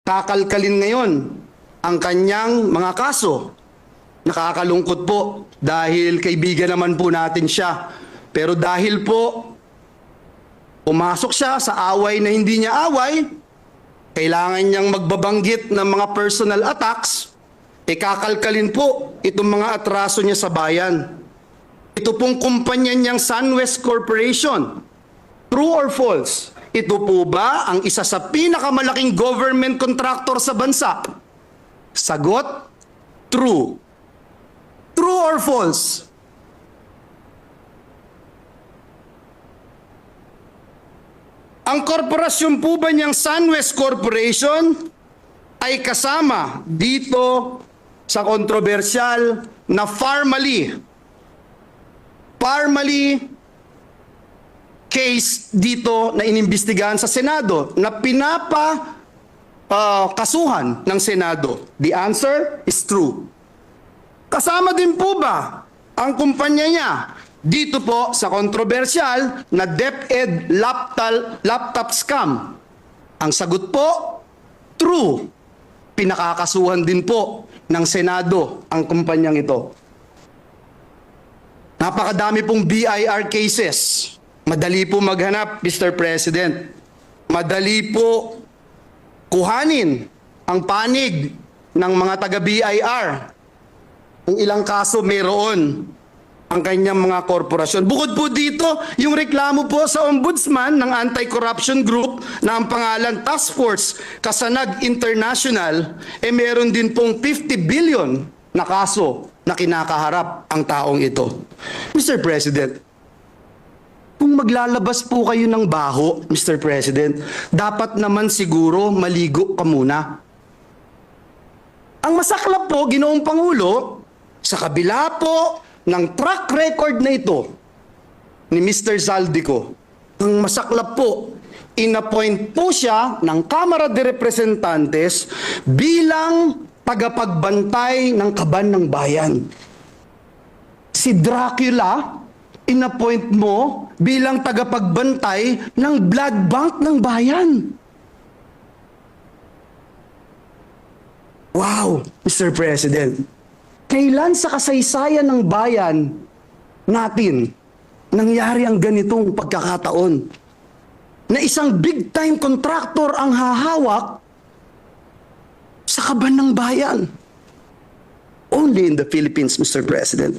kakalkalin ngayon ang kanyang mga kaso. Nakakalungkot po dahil kaibigan naman po natin siya. Pero dahil po pumasok siya sa away na hindi niya away, kailangan niyang magbabanggit ng mga personal attacks, kakalkalin po itong mga atraso niya sa bayan. Ito pong kumpanya niyang SunWest Corporation. True or false? Ito po ba ang isa sa pinakamalaking government contractor sa bansa? Sagot, true. True or false? Ang korporasyon po ba niyang SunWest Corporation ay kasama dito sa kontrobersyal na Parmalee case dito na inimbestigahan sa Senado na kasuhan ng Senado? The answer is true. Kasama din po ba ang kumpanya niya dito po sa kontrobersyal na DepEd laptop scam? Ang sagot po, true. Pinakakasuhan din po ng Senado ang kumpanyang ito. Napakadami pong BIR cases. Madali po maghanap, Mr. President. Madali po kuhanin ang panig ng mga taga-BIR. Ang ilang kaso mayroon ang kanyang mga korporasyon. Bukod po dito, yung reklamo po sa ombudsman ng anti-corruption group na ang pangalan Task Force Kasanag International, meron din pong 50 billion na kaso na kinakaharap ang taong ito. Mr. President, kung maglalabas po kayo ng baho, Mr. President, dapat naman siguro maligo ka muna. Ang masaklap po, Ginoong Pangulo, sa kabila po ng track record na ito ni Mr. Zaldico, ang masaklap po, inappoint po siya ng Kamara de Representantes bilang tagapagbantay ng kaban ng bayan. Si Dracula, inappoint mo bilang tagapagbantay ng blood bank ng bayan. Wow, Mr. President. Kailan sa kasaysayan ng bayan natin nangyari ang ganitong pagkakataon na isang big-time contractor ang hahawak sa kaban ng bayan? Only in the Philippines, Mr. President.